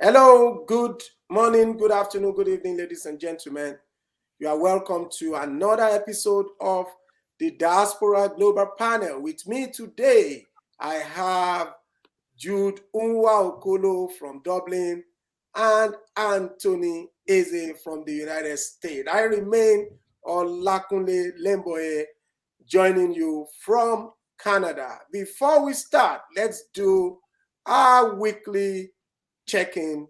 Hello, good morning, good afternoon, good evening, ladies and gentlemen. You are welcome to another episode of the Diaspora Global Panel. With me today, I have Jude Unwa Okolo from Dublin and Anthony Eze from the United States. I remain Olakunle Lemboye joining you from Canada. Before we start, let's do our weekly check-in.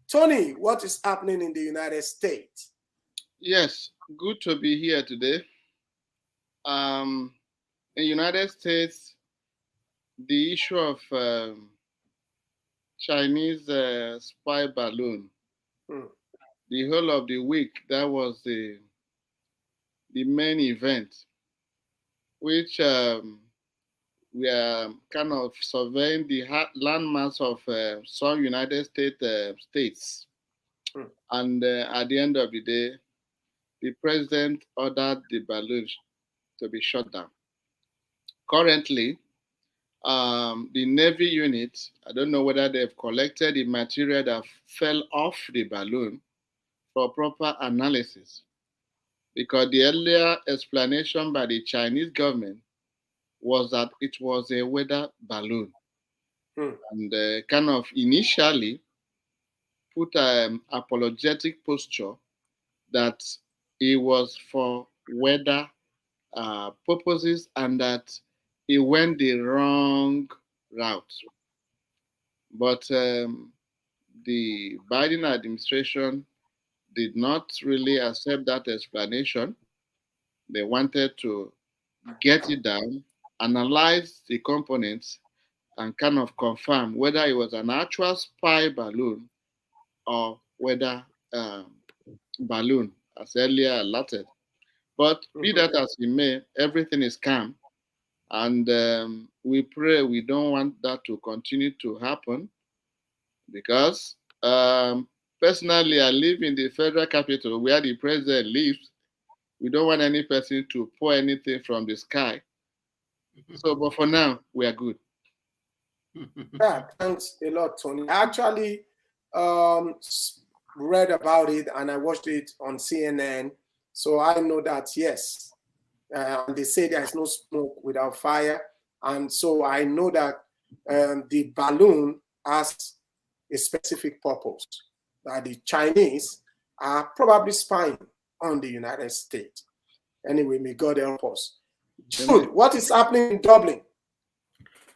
Tony, what is happening in the United States? Yes, good to be here today. In the United States, the issue of Chinese spy balloon, the whole of the week, that was the main event, which we are kind of surveying the landmass of some United States. And at the end of the day, the president ordered the balloon to be shut down. Currently, the Navy unit, I don't know whether they've collected the material that fell off the balloon for proper analysis, because the earlier explanation by the Chinese government was that it was a weather balloon. And kind of initially put an apologetic posture that it was for weather purposes and that it went the wrong route. But the Biden administration did not really accept that explanation. They wanted to get it down, analyze the components, and kind of confirm whether it was an actual spy balloon or whether balloon, as earlier alerted. But be that as it may, everything is calm. And we pray we don't want that to continue to happen, because personally, I live in the federal capital where the president lives. We don't want any person to pour anything from the sky. So, but for now, we are good. Yeah, thanks a lot, Tony. I actually read about it and I watched it on CNN. So I know that, yes, they say there is no smoke without fire. And so I know that the balloon has a specific purpose, that the Chinese are probably spying on the United States. Anyway, may God help us. Jude, what is happening in Dublin?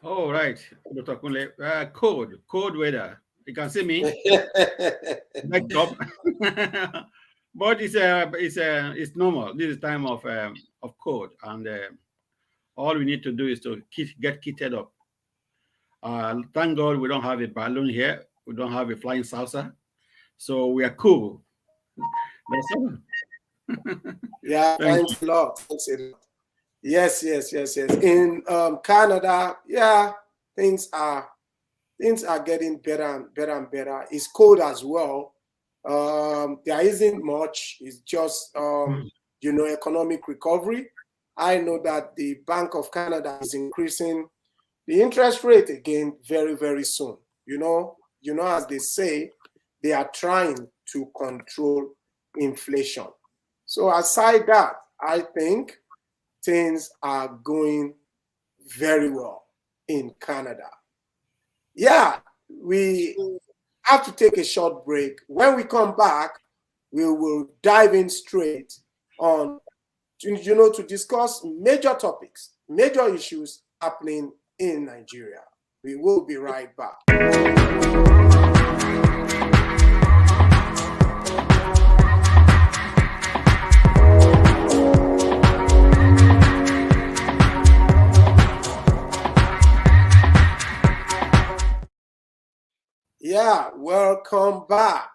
Oh, right, Dr. Kunle. Cold weather. You can see me. Next up. But it's normal. This is time of cold, and all we need to do is to get kitted up. Thank God we don't have a balloon here. We don't have a flying saucer, so we are cool. That's all. Yeah, thanks a lot. Thanks a lot. Yes. In Canada, yeah, things are getting better and better. It's cold as well. There isn't much. It's just economic recovery. I know that the Bank of Canada is increasing the interest rate again very, very soon. As they say, they are trying to control inflation. So aside that, I think things are going very well in Canada. Yeah, we have to take a short break. When we come back, we will dive in straight on, to discuss major topics, major issues happening in Nigeria. We will be right back. Yeah, welcome back.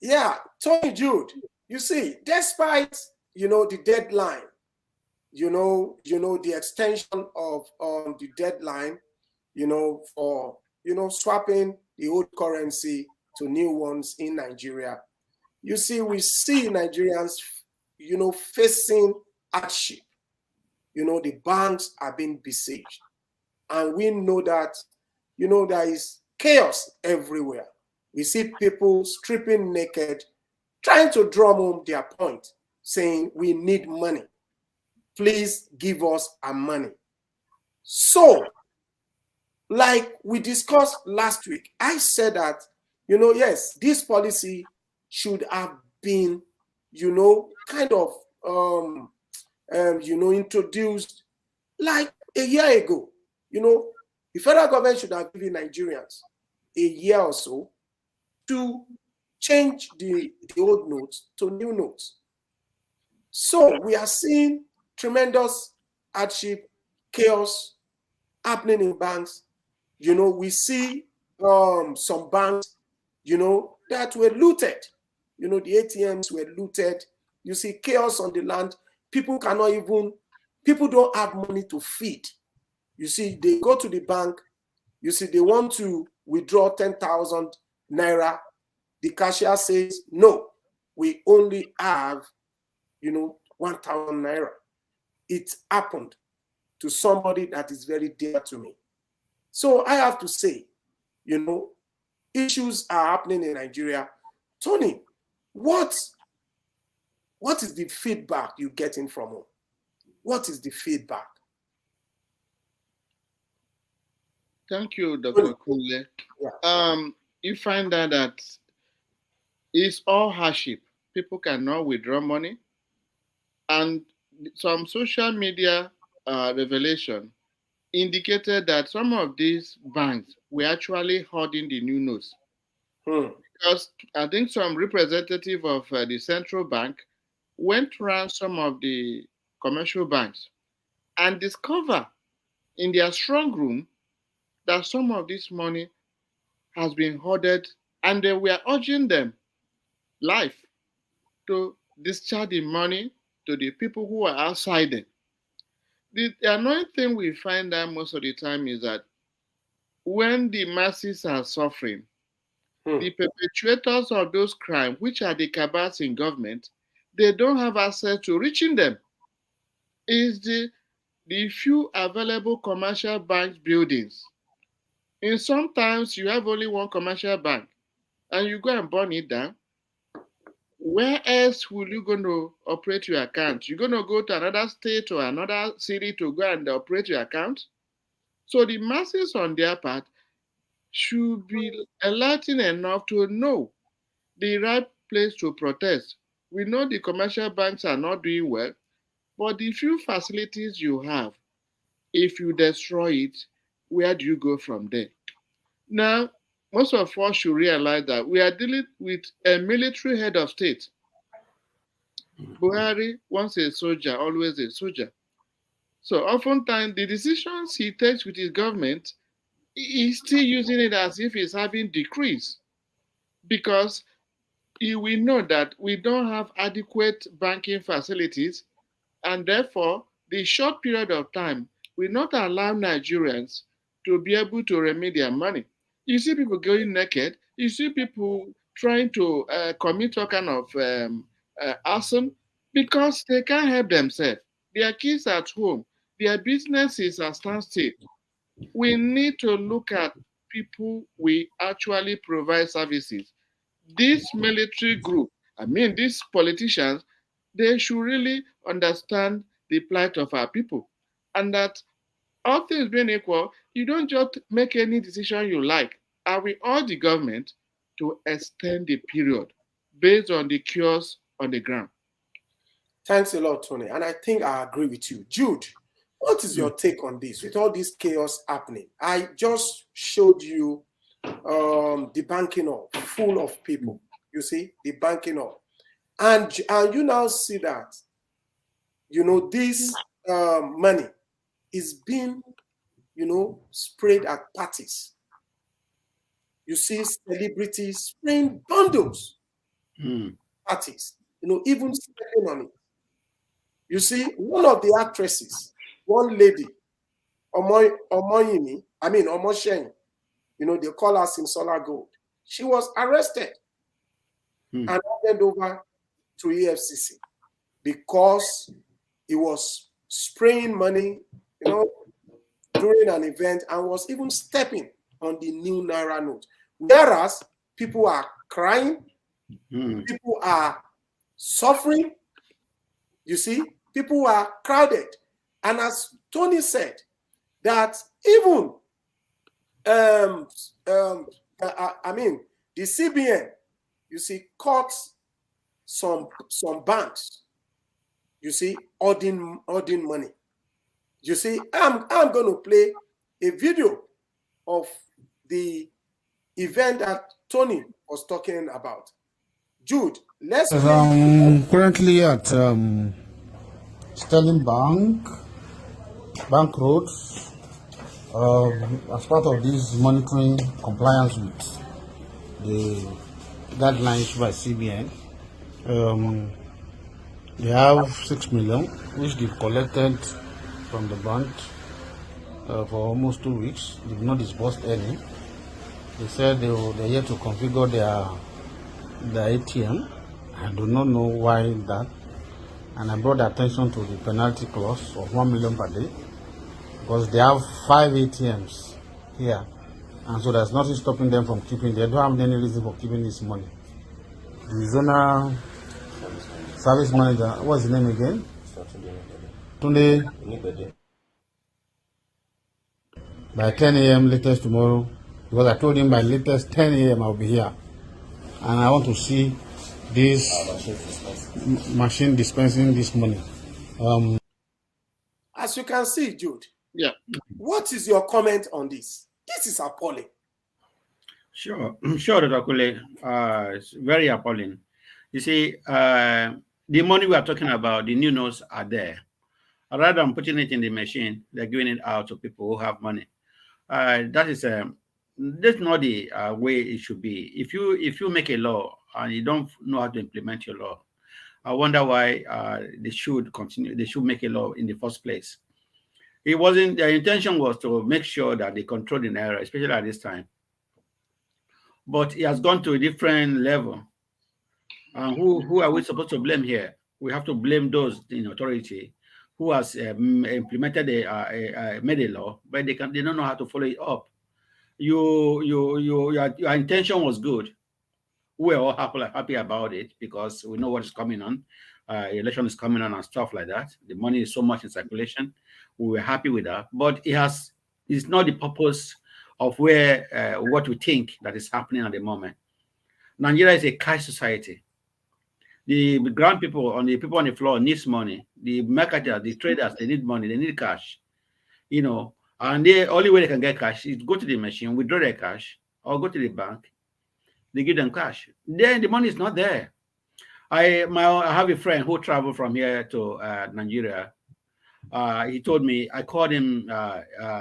Yeah, Tony Jude, you see, despite, the deadline, the extension of the deadline, for, swapping the old currency to new ones in Nigeria, we see Nigerians, facing hardship. The banks are being besieged. And we know that, there is chaos everywhere. We see people stripping naked, trying to drum home their point, saying, we need money. Please give us our money. So, like we discussed last week, I said that, yes, this policy should have been, kind of, introduced like a year ago. The federal government should have given Nigerians a year or so to change the old notes to new notes. So we are seeing tremendous hardship, chaos happening in banks. We see some banks, that were looted. The ATMs were looted. You see chaos on the land. People don't have money to feed. You see, they go to the bank. You see, they want to withdraw 10,000 Naira. The cashier says, no, we only have, 1,000 Naira. It happened to somebody that is very dear to me. So I have to say, issues are happening in Nigeria. Tony, what is the feedback you're getting from home? What is the feedback? Thank you, Dr. Kunle. Yeah. You find out that it's all hardship. People cannot withdraw money. And some social media revelation indicated that some of these banks were actually hoarding the new notes. Because I think some representative of the central bank went around some of the commercial banks and discovered in their strong room that some of this money has been hoarded, and they were urging them live to discharge the money to the people who are outside them. The annoying thing we find out most of the time is that when the masses are suffering, the perpetrators of those crimes, which are the cabals in government, they don't have access to reaching them. It's the few available commercial bank buildings. And sometimes you have only one commercial bank and you go and burn it down. Where else will you going to operate your account? You're going to go to another state or another city to go and operate your account? So the masses on their part should be enlightened enough to know the right place to protest. We know the commercial banks are not doing well, but the few facilities you have, if you destroy it, where do you go from there? Now, most of us should realize that we are dealing with a military head of state. Buhari, once a soldier, always a soldier. So oftentimes the decisions he takes with his government, he's still using it as if he's having decrees, because he will know that we don't have adequate banking facilities, and therefore the short period of time will not allow Nigerians to be able to remit their money. You see people going naked. You see people trying to commit all kind of arson because they can't help themselves. Their kids at home, their businesses are standstill. We need to look at people we actually provide services. This military group, these politicians, they should really understand the plight of our people, and that all things being equal, you don't just make any decision you like. I will urge the government to extend the period based on the cures on the ground. Thanks a lot, Tony. And I think I agree with you. Jude, what is your take on this with all this chaos happening? I just showed you the banking hall full of people. You see, the banking hall. And you now see that, this money is being, sprayed at parties. You see celebrities spraying bundles, parties, even stepping on it. You see, one of the actresses, one lady, Omoseyin, they call her Simisola Gold. She was arrested and handed over to EFCC because he was spraying money, during an event, and was even stepping on the new Naira note. Whereas people are crying, people are suffering. You see, people are crowded. And as Tony said, that even, I mean, the CBN, you see, caught some banks, you see, hoarding money. You see, I'm going to play a video of the event that Tony was talking about. Jude, let's play. Currently at Sterling Bank Road, as part of this monitoring compliance with the guidelines by CBN, they have 6 million, which they've collected from the bank for almost 2 weeks. They've not disbursed any. They said they're here to configure their ATM. I do not know why that. And I brought attention to the penalty clause of 1 million per day, because they have 5 ATMs here, and so there's nothing stopping them from keeping. They don't have any reason for keeping this money. The zonal service manager, what's his name again? Tunde. By 10 a.m. latest tomorrow, because I told him by latest 10 a.m. I'll be here, and I want to see this machine dispensing this money. As you can see, Jude, yeah, what is your comment on this? This is appalling. Sure, Dr. Kule. It's very appalling. You see, the money we are talking about, the new notes are there. Rather than putting it in the machine, they're giving it out to people who have money. That's not the way it should be. If you make a law and you don't know how to implement your law, I wonder why they should continue. They should make a law in the first place. It wasn't, their intention was to make sure that they control the Naira, especially at this time. But it has gone to a different level. And who are we supposed to blame here? We have to blame those in authority who has implemented made a law, but they don't know how to follow it up. Your intention was good. We're all happy about it because we know what is coming on. Election is coming on and stuff like that. The money is so much in circulation. We were happy with that, but it's not the purpose of what we think that is happening at the moment. Nigeria is a cash society. The ground people the people on the floor needs money. The marketers, the traders, they need money. They need cash, and the only way they can get cash is go to the machine, withdraw their cash, or go to the bank. They give them cash. Then the money is not there. I have a friend who traveled from here to Nigeria. He told me, I called him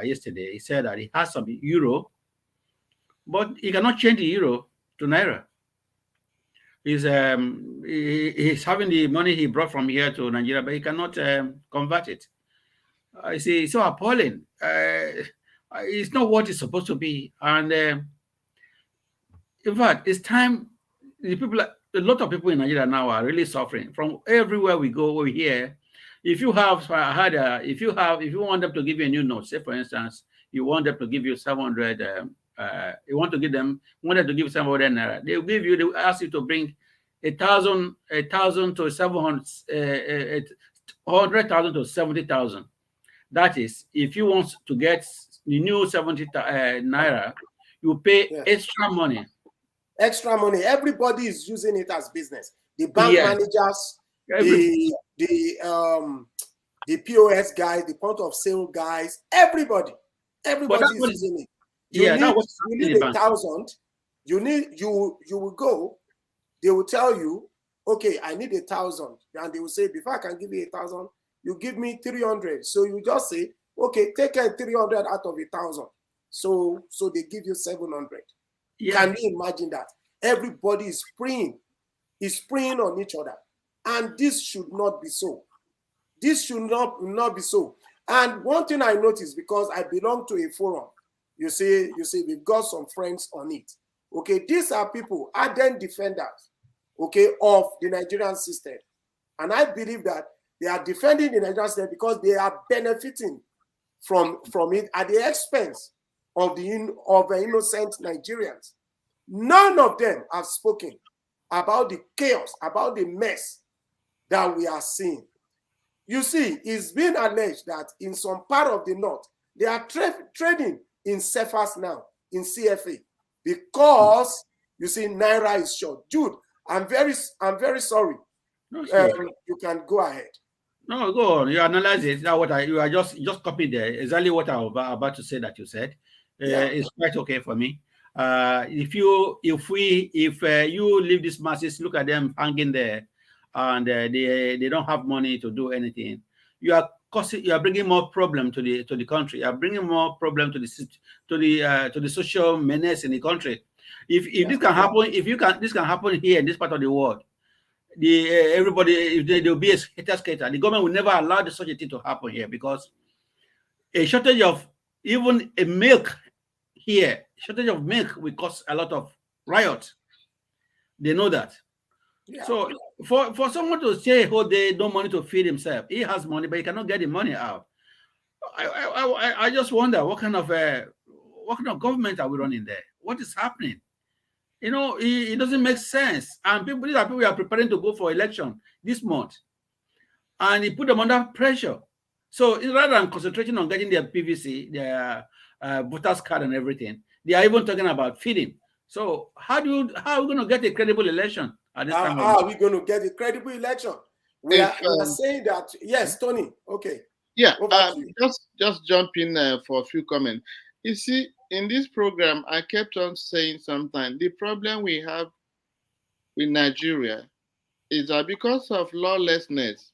yesterday. He said that he has some euro, but he cannot change the euro to Naira. He's having the money he brought from here to Nigeria, but he cannot convert it. I see, it's so appalling. It's not what it's supposed to be. And in fact, it's time. A lot of people in Nigeria now are really suffering. From everywhere we go, we hear. If you want them to give you a new note, say for instance, you want them to give you 700. You want to give them 700 Naira. They will ask you to bring 1,000 to 700, 100,000 to 70,000. That is, if you want to get the new 70 Naira, you pay extra money. Extra money. Everybody is using it as business. The bank managers, the POS guys, the point of sale guys, everybody is using it. You need 1,000. You will go. They will tell you, okay, I need 1,000, and they will say, before I can give you 1,000, you give me 300. So you just say, okay, take 300 out of 1,000. So they give you 700. Yeah. Can you imagine that? Everybody is spraying on each other, and this should not be so. This should not be so. And one thing I noticed, because I belong to a forum, you see, we've got some friends on it. Okay, these are people, ardent defenders, okay, of the Nigerian system. And I believe that they are defending the Nigerian system because they are benefiting from it at the expense of the innocent Nigerians. None of them have spoken about the chaos, about the mess that we are seeing. You see, it's been alleged that in some part of the north, they are trading in CFAs now, in CFA, because you see, Naira is short. Jude, I'm very sorry. No, sure. You can go ahead. No, go on. You analyze it. Now, you are just copied there. Exactly what I was about to say that you said. It's quite okay for me. If you leave these masses, look at them hanging there, and they don't have money to do anything. You are bringing more problem to the country. You are bringing more problem to the social menace in the country. If this can happen, this can happen here in this part of the world. Everybody, if there will be a skater, the government will never allow such a thing to happen here, because a shortage of even a milk here, shortage of milk will cause a lot of riots. They know that. Yeah. So for someone to say, oh, they don't money to feed himself, he has money, but he cannot get the money out. I just wonder what kind of government are we running there? What is happening? You know, it doesn't make sense. And these are people who are preparing to go for election this month, and he put them under pressure. So rather than concentrating on getting their PVC, their voters card and everything, they are even talking about feeding. So how are we going to get a credible election at this time? How are we going to get a credible election? We are saying that, yes, Tony, okay. Yeah, just jump in for a few comments. You see, in this program, I kept on saying sometimes the problem we have with Nigeria is that because of lawlessness,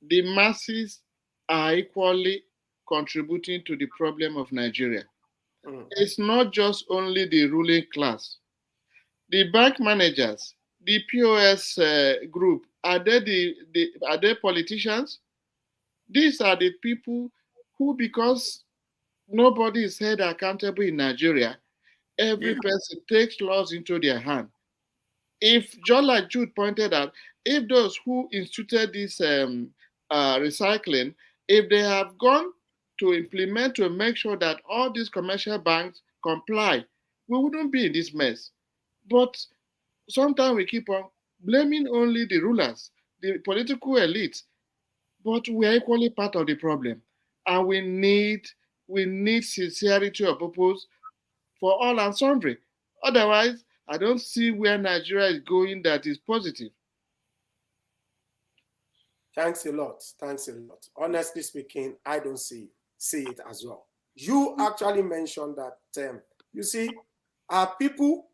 the masses are equally contributing to the problem of Nigeria. It's not just only the ruling class. The bank managers, the POS group, are they politicians? These are the people who, because nobody is held accountable in Nigeria, every person takes laws into their hand. If, just like Jude pointed out, if those who instituted this recycling, if they have gone to implement to make sure that all these commercial banks comply, we wouldn't be in this mess. But sometimes we keep on blaming only the rulers, the political elites, but we are equally part of the problem. And we need sincerity of purpose for all and sundry. Otherwise, I don't see where Nigeria is going that is positive. Thanks a lot. Thanks a lot. Honestly speaking, I don't see it as well. You actually mentioned that, you see, our people,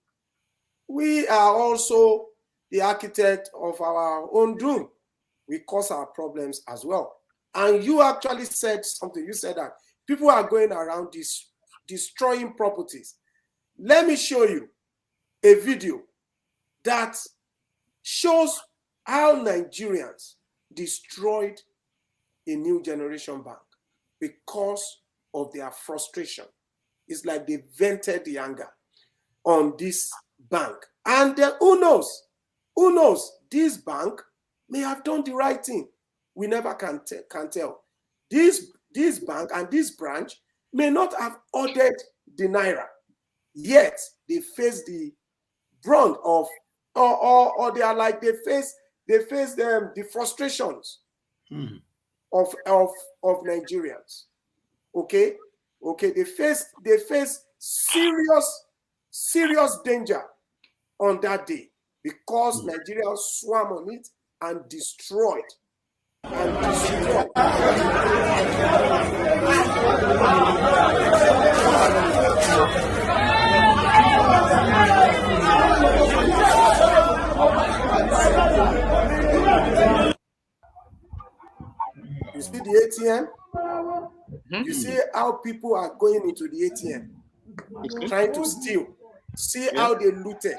we are also the architect of our own doom. We cause our problems as well. And you actually said something. You said that people are going around destroying properties. Let me show you a video that shows how Nigerians destroyed a new generation bank because of their frustration. It's like they vented the anger on this bank. And who knows, this bank may have done the right thing. We never can tell. This bank and this branch may not have ordered the Naira, yet they face the brunt of, or they are like they face the frustrations of Nigerians. Okay, they face serious danger on that day because Nigerians swam on it and destroyed. You see the ATM? You see how people are going into the ATM, trying to steal. See how they looted.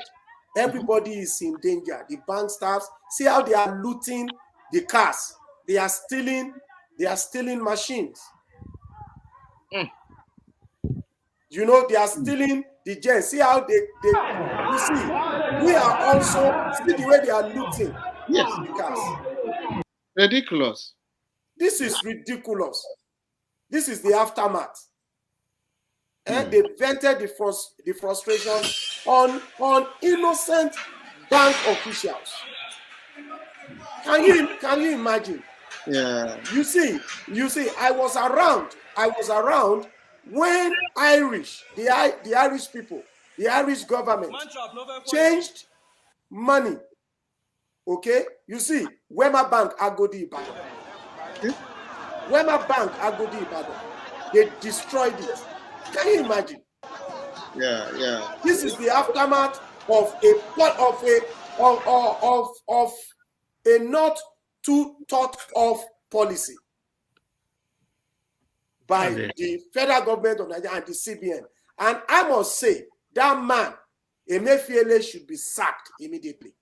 Everybody is in danger. The bank staffs, see how they are looting the cars. They are stealing machines. You know, they are stealing the gens. See how they you see, we are also, see the way they are looting the cars. Ridiculous. This is ridiculous. This is the aftermath. And they vented the frustration on innocent bank officials. Can you imagine? Yeah. You see, I was around when the Irish people, the Irish government changed money. Okay, you see, Wema Bank Agodi Ibadan. Wema Bank Agodi Ibadan. They destroyed it. Can you imagine? Yeah. This is the aftermath of a not too thought of policy by the federal government of Nigeria and the CBN. And I must say, that man, Emefiele, should be sacked immediately.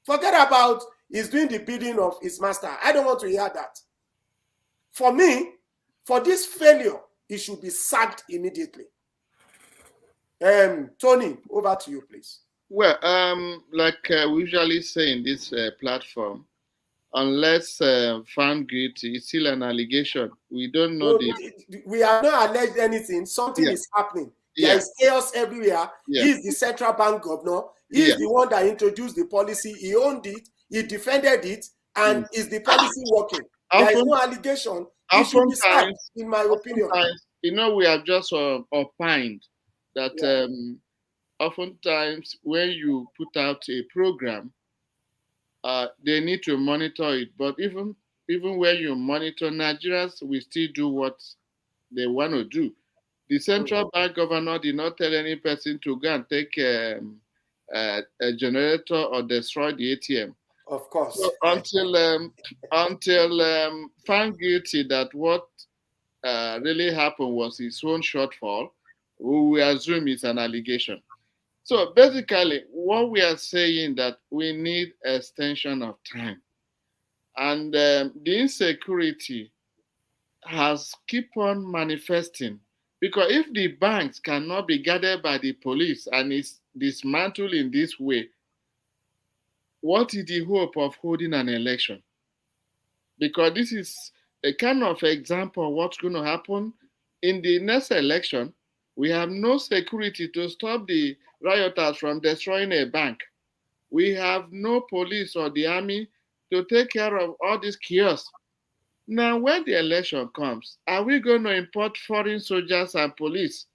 Forget about he's doing the bidding of his master. I don't want to hear that. For me, for this failure, he should be sacked immediately. Tony, over to you, please. Well, like we usually say in this platform, unless found guilty, it's still an allegation. We don't know we have not alleged anything. Something is happening. There is chaos everywhere. He's the central bank governor. He's the one that introduced the policy. He owned it. He defended it. And is the policy working? There is no allegation. He should be sacked, in my opinion. You know, we have just opined that oftentimes when you put out a program, they need to monitor it. But even when you monitor, Nigerians will still do what they want to do. The central bank governor did not tell any person to go and take a generator or destroy the ATM. Of course. So until found guilty that what really happened was his own shortfall, we will assume it's an allegation. So basically, what we are saying that we need extension of time, and the insecurity has keep on manifesting, because if the banks cannot be guarded by the police and is dismantled in this way, what is the hope of holding an election? Because this is a kind of example of what's going to happen in the next election. We have no security to stop the rioters from destroying a bank. We have no police or the army to take care of all this chaos. Now, when the election comes, are we going to import foreign soldiers and police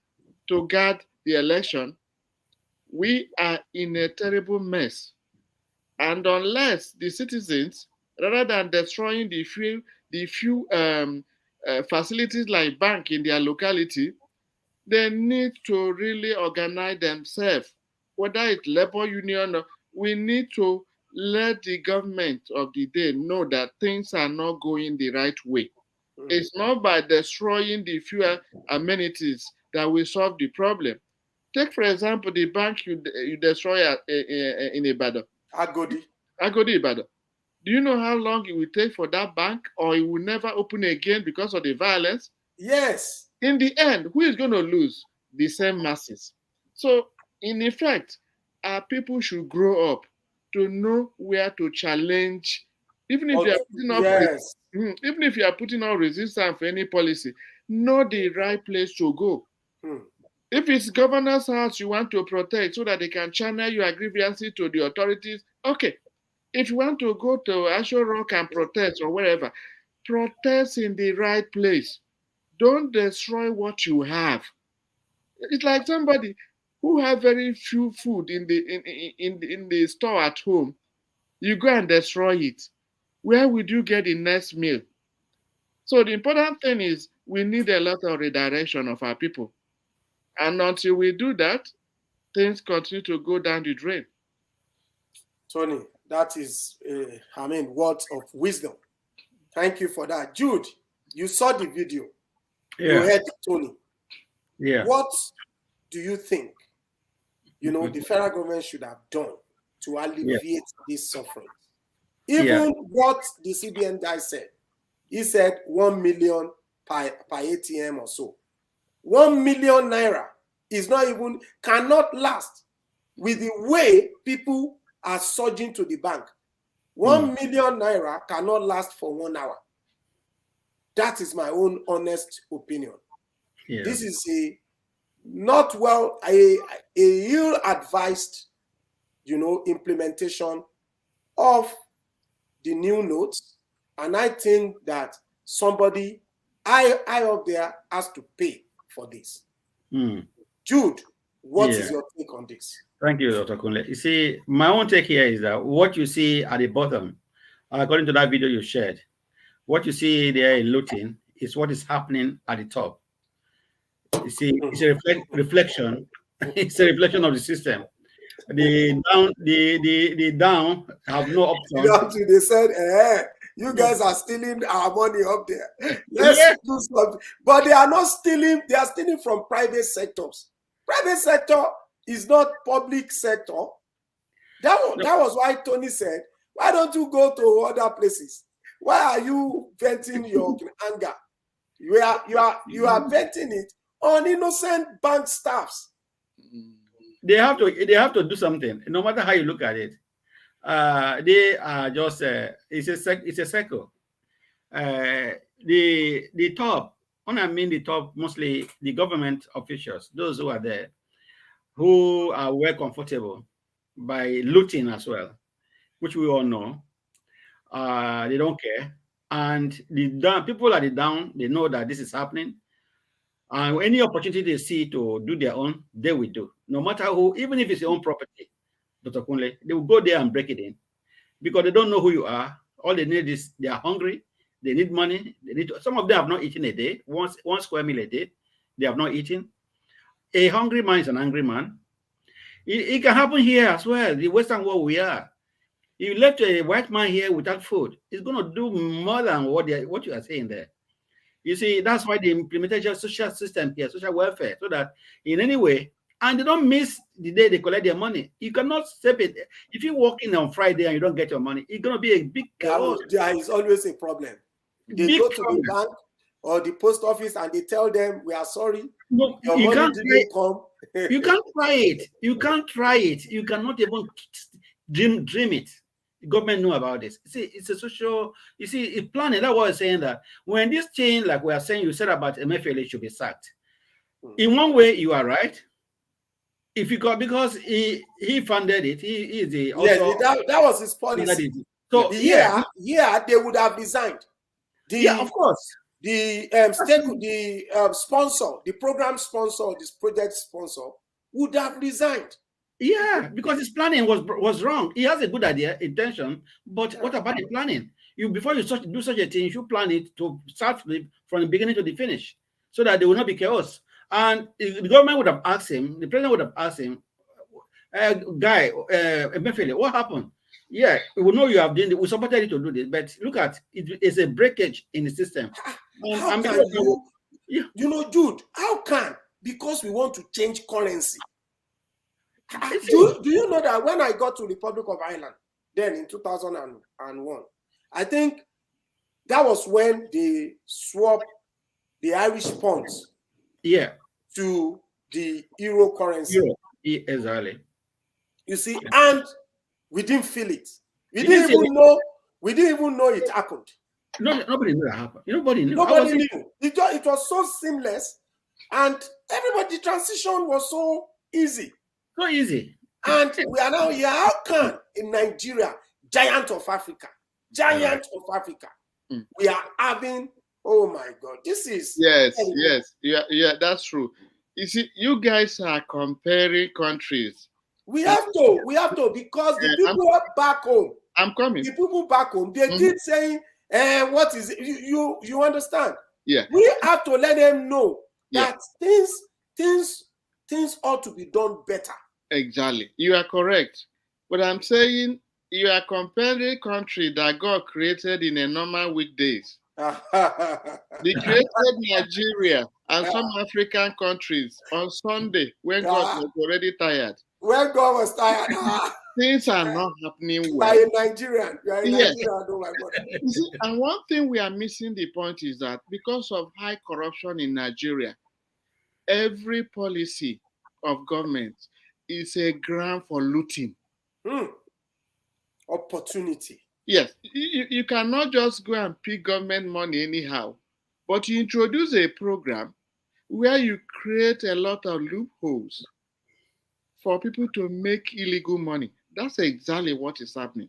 to guard the election? We are in a terrible mess. And unless the citizens, rather than destroying the few facilities like bank in their locality, they need to really organize themselves, whether it's labor union or we need to let the government of the day know that things are not going the right way. It's not by destroying the few amenities that will solve the problem. Take, for example, the bank you destroy in Ibadan. Agodi Ibadan. Do you know how long it will take for that bank, or it will never open again because of the violence? Yes. In the end, who is going to lose? The same masses. So, in effect, our people should grow up to know where to challenge. Even if you are putting up resistance for any policy, know the right place to go. If it's governor's house you want to protect so that they can channel your grievances to the authorities, okay. If you want to go to Asho Rock and protest or wherever, protest in the right place. Don't destroy what you have. It's like somebody who have very few food in the store at home. You go and destroy it. Where would you get the next meal? So the important thing is we need a lot of redirection of our people. And until we do that, things continue to go down the drain. Tony, that is, words of wisdom. Thank you for that. Jude, you saw the video. You heard Tony. Yeah. What do you think, the federal government should have done to alleviate this suffering? Even what the CBN guy said, he said 1 million per ATM or so. 1 million naira is cannot last with the way people are surging to the bank. 1 million naira cannot last for 1 hour. That is my own honest opinion. Yeah. This is not well, a ill-advised, implementation of the new notes. And I think that somebody high up there has to pay for this. Jude, what is your take on this? Thank you, Dr. Kunle. You see, my own take here is that what you see at the bottom, according to that video you shared, what you see there in looting is what is happening at the top. You see, it's a reflection. It's a reflection of the system. The down have no option. They said, you guys are stealing our money up there. Let's do something. But they are not stealing. They are stealing from private sectors. Private sector is not public sector. That was why Tony said, why don't you go to other places? Why are you venting your anger? You are venting it on innocent bank staffs. They have to do something, no matter how you look at it. They are just it's a circle. The top, when I mean the top, mostly the government officials, those who are there, who are well comfortable by looting as well, which we all know. They don't care. And the people at the down, they know that this is happening. And any opportunity they see to do their own, they will do. No matter who, even if it's your own property, Dr. Kunle, they will go there and break it in. Because they don't know who you are. All they need is, they are hungry, they need money, some of them have not eaten a day, one square meal a day, they have not eaten. A hungry man is an angry man. It can happen here as well, the Western world we are. You left a white man here without food, it's going to do more than what you are saying there. You see, that's why they implemented a social system here, social welfare, so that in any way, and they don't miss the day they collect their money. You cannot step it. If you walk in on Friday and you don't get your money, it's going to be a big chaos. There is always a problem. They go to the bank or the post office and they tell them, we are sorry, no, your money didn't come. You can't try it. You can't try it. You cannot even dream it. The government know about this. See, it's a social, you see, it's planning. That's why I'm saying that when this change, like we are saying, you said about MFLA should be sacked. In one way, you are right. If you got, because he funded it, he is the also, that was his policy. So they would have resigned. Of course. The sponsor, the program sponsor, this project sponsor would have resigned. Yeah, because his planning was wrong. He has a good idea, intention, but what about the planning? Before you do such a thing, you should plan it to start from the beginning to the finish, so that there will not be chaos. And the government would have asked him, the president would have asked him, guy, what happened? Yeah, we will know you have done it. We supported you to do this, but look at it, it's a breakage in the system. Jude, how can? Because we want to change currency. Do you know that when I got to Republic of Ireland, then in 2001, I think that was when they swapped the Irish pounds to the euro currency. Exactly. You see, and we didn't feel it. We didn't even know it happened. Nobody knew that happened. Nobody knew. Nobody knew. It was so seamless, and everybody, the transition was so easy. So easy. And we are now here. How can in Nigeria, giant of Africa, we are having, oh my God, this is yes, that's true. You see, you guys are comparing countries. We have to, because the people back home. I'm coming. The people back home, they keep saying, what is it? You understand? Yeah. We have to let them know that things ought to be done better. Exactly. You are correct. But I'm saying you are comparing a country that God created in a normal weekdays. They created Nigeria and some African countries on Sunday when God was already tired. When God was tired. Things are not happening well. By a Nigerian. You are a Nigerian, oh my God. You see, and one thing we are missing the point is that because of high corruption in Nigeria, every policy of government is a ground for looting. Opportunity. Yes, you cannot just go and pick government money anyhow, but you introduce a program where you create a lot of loopholes for people to make illegal money. That's exactly what is happening.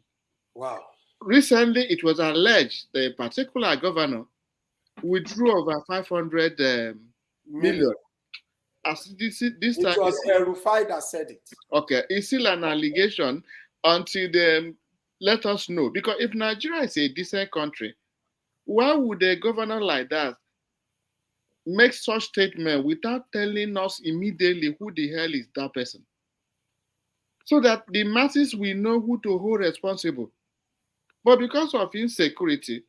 Wow. Recently, it was alleged that a particular governor withdrew over 500 million. As this It time, was El-Rufai that said it. okay, it's still an allegation until they let us know. Because if Nigeria is a decent country, why would a governor like that make such statement without telling us immediately who the hell is that person? So that the masses will know who to hold responsible. But because of insecurity,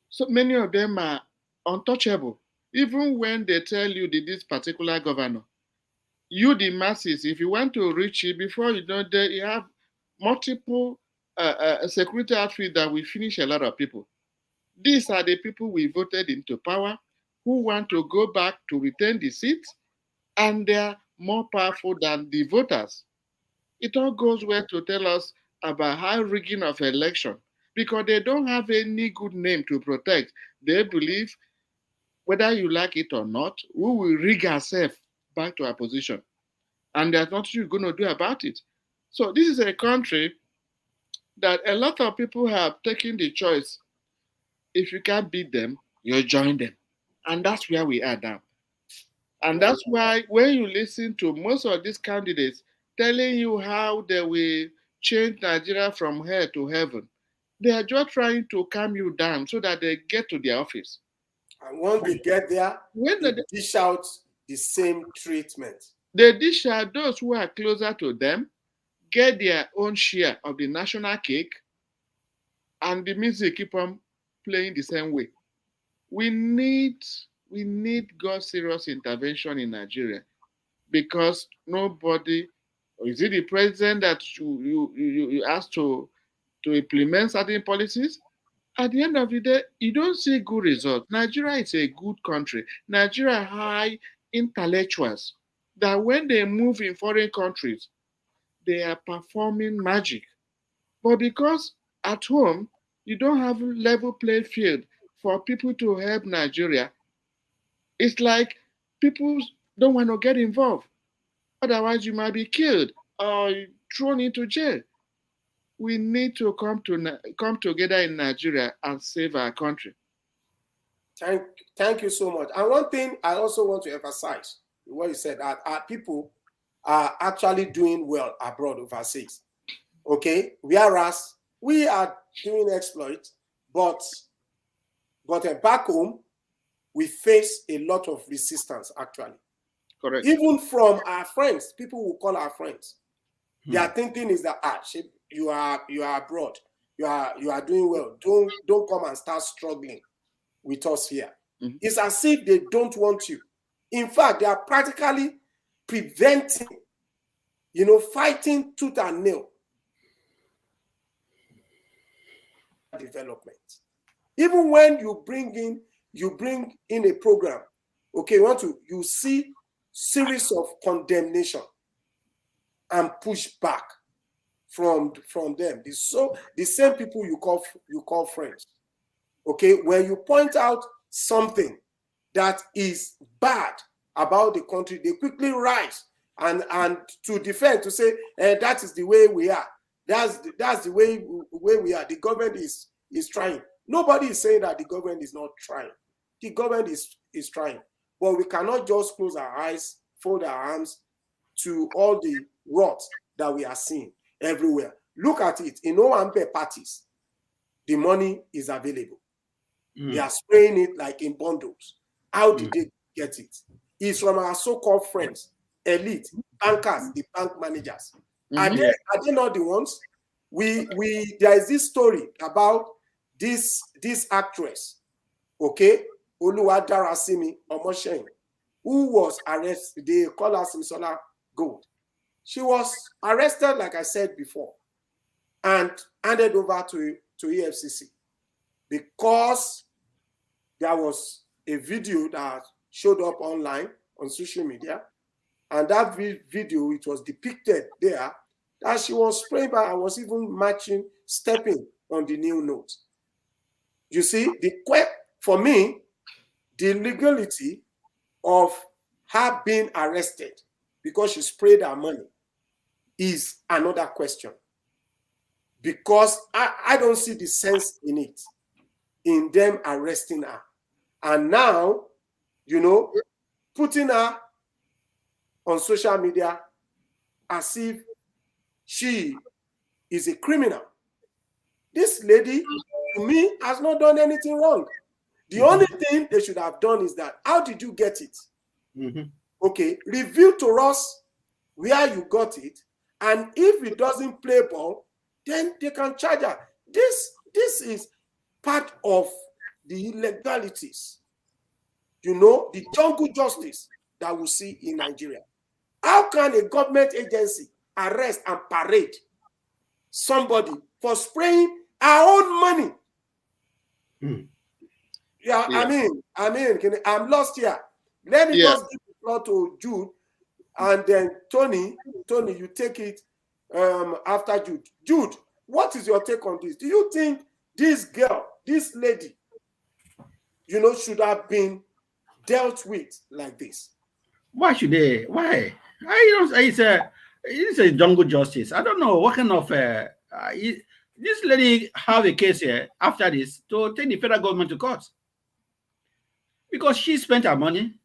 so many of them are untouchable. Even when they tell you that this particular governor, you, the masses, if you want to reach it, before you know that you have multiple security outfits that will finish a lot of people. These are the people we voted into power who want to go back to retain the seats, and they are more powerful than the voters. It all goes well to tell us about high rigging of election because they don't have any good name to protect. They believe whether you like it or not, we will rig ourselves back to our position. And there's nothing you're going to do about it. So this is a country that a lot of people have taken the choice. If you can't beat them, you join them. And that's where we are now. And that's why when you listen to most of these candidates telling you how they will change Nigeria from hell to heaven, they are just trying to calm you down so that they get to their office. And when they get there, when they dish out the same treatment. They dish out those who are closer to them, get their own share of the national cake, and the music keep on playing the same way. We need God's serious intervention in Nigeria because nobody, or is it the president that you ask to implement certain policies? At the end of the day, you don't see good results. Nigeria is a good country. Nigeria high intellectuals that when they move in foreign countries, they are performing magic. But because at home, you don't have a level playing field for people to help Nigeria, it's like people don't want to get involved. Otherwise, you might be killed or thrown into jail. We need to come together in Nigeria and save our country. Thank you so much. And one thing I also want to emphasize, what you said, that our people are actually doing well abroad overseas. Okay, whereas we are doing exploits, but back home we face a lot of resistance actually. Correct. Even from our friends, people who call our friends, their thinking is that you are abroad, you are doing well. Don't come and start struggling with us here. Mm-hmm. It's as if they don't want you. In fact, they are practically preventing, fighting tooth and nail development. Even when you bring in a program, okay, you see series of condemnation and push back from them. The same people you call friends. Okay, when you point out something that is bad about the country, they quickly rise and to defend, to say that is the way we are. That's the way we are. The government is trying. Nobody is saying that the government is not trying. The government is trying, but we cannot just close our eyes, fold our arms to all the rot that we are seeing everywhere. Look at it. In Owambe parties, the money is available. They are spraying it like in bundles. How did they get it? It's from our so-called friends, elite, bankers, the bank managers. Are they not the ones? There is this story about this actress, okay, Oluwadarasimi Omoseyin, who was arrested. They call her Simisola Gold. She was arrested, like I said before, and handed over to EFCC because there was a video that showed up online on social media, and that video, it was depicted there that she was spraying by and was even stepping on the new note. You see, for me, the legality of her being arrested because she sprayed her money is another question. Because I don't see the sense in it, in them arresting her. And now, you know, putting her on social media as if she is a criminal. This lady, to me, has not done anything wrong. The only thing they should have done is that, how did you get it? Okay, reveal to us where you got it, and if it doesn't play ball, then they can charge her. This is part of the illegalities, you know, the jungle justice that we see in Nigeria. How can a government agency arrest and parade somebody for spraying our own money? Yeah, I mean, I'm lost here. Let me just give the floor to Jude, and then Tony, you take it after Jude. Jude, what is your take on this? Do you think this girl, this lady, you know, should have been dealt with like this? Why should they? Why? It's a jungle justice. I don't know what kind of this lady have a case here after this to take the federal government to court because she spent her money.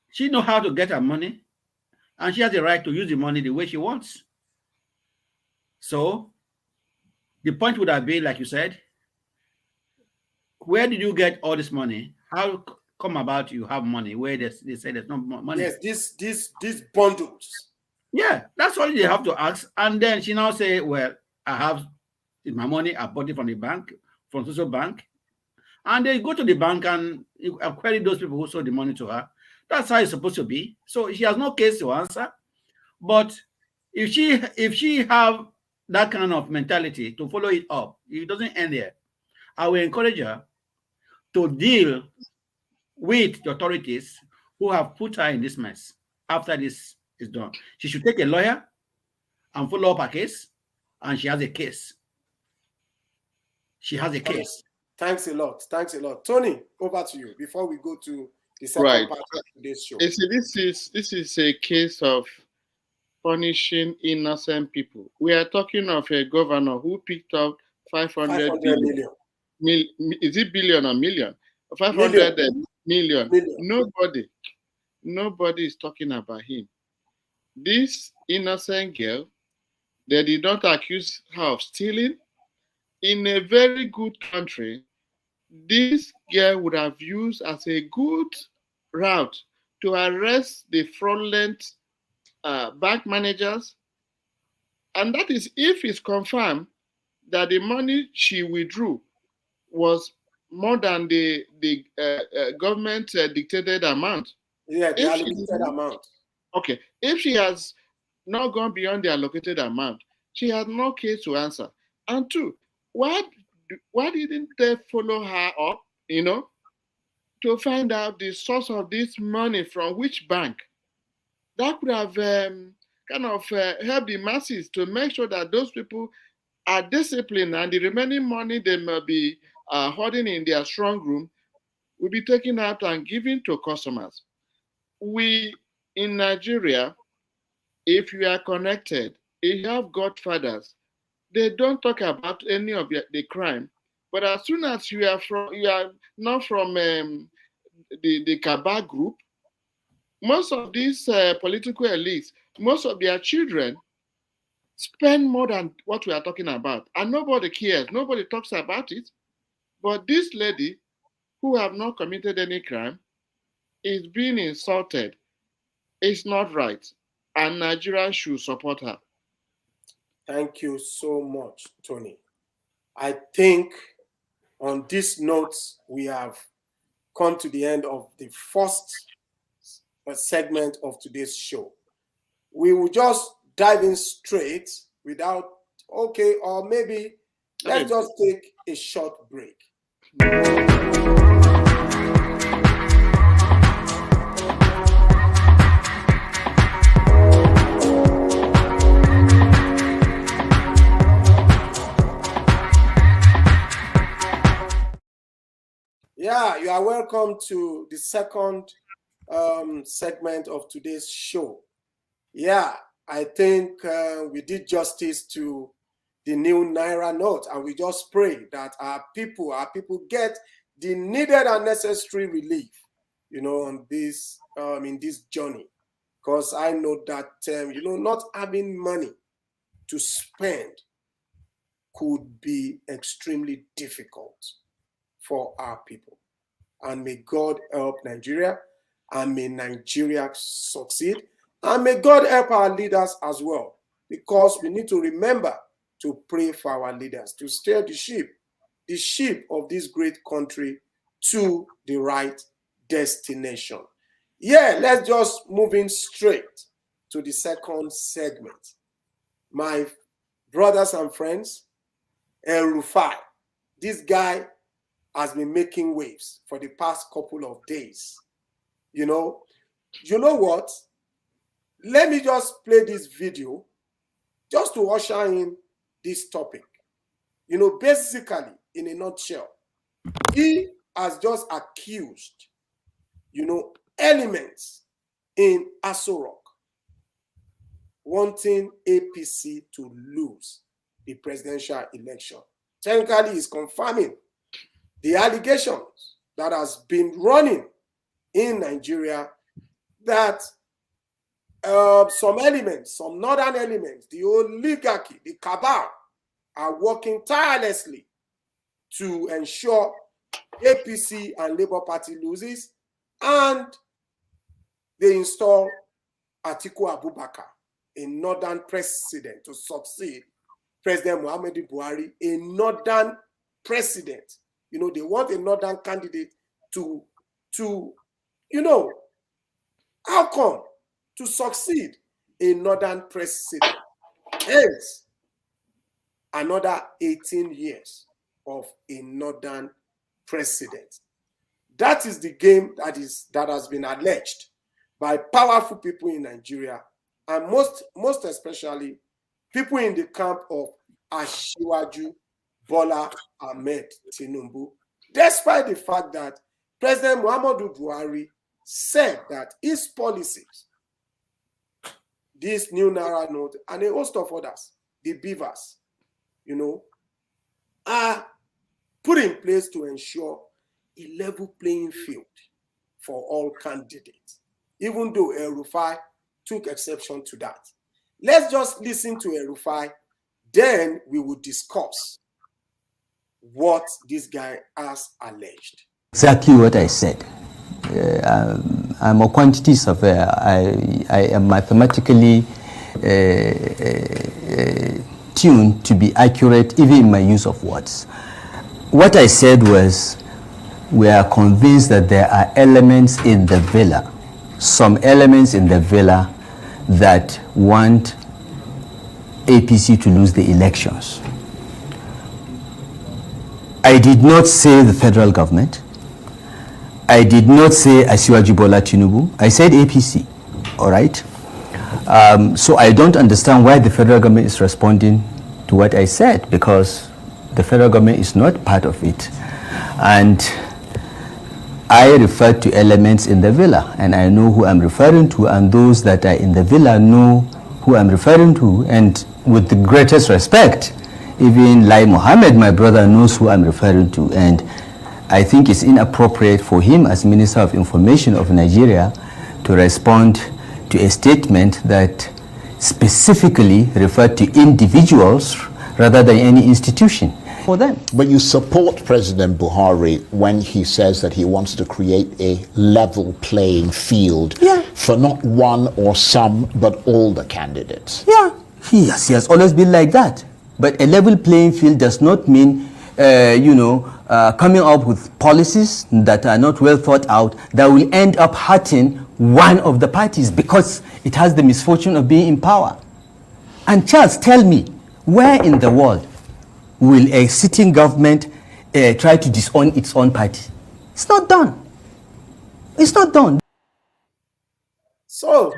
She knows how to get her money, and she has the right to use the money the way she wants. So the point would have been, like you said, where did you get all this money? How come about you have money where they say there's no money? Yes, these bundles. Yeah, that's all they have to ask. And then she now say, well, I have my money, I bought it from the bank, from social bank. And they go to the bank and query those people who sold the money to her. That's how it's supposed to be. So she has no case to answer. But if she have that kind of mentality to follow it up, it doesn't end there. I will encourage her to deal with the authorities who have put her in this mess after this is done. She should take a lawyer and follow up her case, and she has a case. She has a case. Thanks a lot. Thanks a lot. Tony, over to you before we go to the second part of today's show. You see, this is a case of punishing innocent people. We are talking of a governor who picked up 500 billion. Is it billion or million? 500 million. Nobody is talking about him. This innocent girl, they did not accuse her of stealing. In a very good country, this girl would have used as a good route to arrest the fraudulent bank managers. And that is if it's confirmed that the money she withdrew was more than the government dictated amount. Yeah, the allocated amount. Okay, if she has not gone beyond the allocated amount, she has no case to answer. And two, why didn't they follow her up, you know, to find out the source of this money from which bank? That could have helped the masses to make sure that those people are disciplined and the remaining money they may be holding in their strong room will be taken out and given to customers. We in Nigeria, if you are connected, if you have godfathers, they don't talk about any of the crime. But as soon as you are not from the Kabah group, most of these political elites, most of their children spend more than what we are talking about. And nobody cares. Nobody talks about it. But this lady, who have not committed any crime, is being insulted. It's not right. And Nigeria should support her. Thank you so much, Tony. I think on this note, we have come to the end of the first segment of today's show. We will just dive in straight without, or maybe let's just take a short break. Yeah, you are welcome to the second segment of today's show. Yeah, I think we did justice to the new Naira note, and we just pray that our people get the needed and necessary relief, on this in this journey. Because I know that not having money to spend could be extremely difficult for our people. And may God help Nigeria, and may Nigeria succeed, and may God help our leaders as well, because we need to remember to pray for our leaders, to steer the ship of this great country to the right destination. Yeah, let's just move in straight to the second segment. My brothers and friends, El-Rufai, this guy has been making waves for the past couple of days. You know what? Let me just play this video just to usher in this topic. Basically, in a nutshell, he has just accused, elements in Aso Rock wanting APC to lose the presidential election. Technically, he's confirming the allegations that has been running in Nigeria that some northern elements, the oligarchy, the cabal, are working tirelessly to ensure APC and Labour Party loses, and they install Atiku Abubakar, a northern president, to succeed President Muhammadu Buhari, a northern president. They want a northern candidate to how come? To succeed a northern president. Hence, another 18 years of a northern president. That is the game that has been alleged by powerful people in Nigeria, and most especially people in the camp of Asiwaju Bola Ahmed Tinubu, despite the fact that President Muhammadu Buhari said that his policies, this new Naira note, and a host of others, the beavers, are put in place to ensure a level playing field for all candidates, even though El-Rufai took exception to that. Let's just listen to El-Rufai, then we will discuss what this guy has alleged. Exactly what I said. I'm a quantity surveyor. I am mathematically tuned to be accurate even in my use of words. What I said was, we are convinced that there are elements in the villa, some elements in the villa that want APC to lose the elections. I did not say the federal government. I did not say Asiwaju Bola Tinubu. I said APC, all right? So I don't understand why the federal government is responding to what I said, because the federal government is not part of it. And I referred to elements in the villa, and I know who I'm referring to, and those that are in the villa know who I'm referring to, and with the greatest respect, even Lai Mohammed, my brother, knows who I'm referring to, and I think it's inappropriate for him as Minister of Information of Nigeria to respond to a statement that specifically referred to individuals rather than any institution. For them. But you support President Buhari when he says that he wants to create a level playing field for not one or some, but all the candidates. Yeah, he has always been like that. But a level playing field does not mean, coming up with policies that are not well thought out that will end up hurting one of the parties because it has the misfortune of being in power. And Charles, tell me, where in the world will a sitting government try to disown its own party? It's not done. It's not done. So,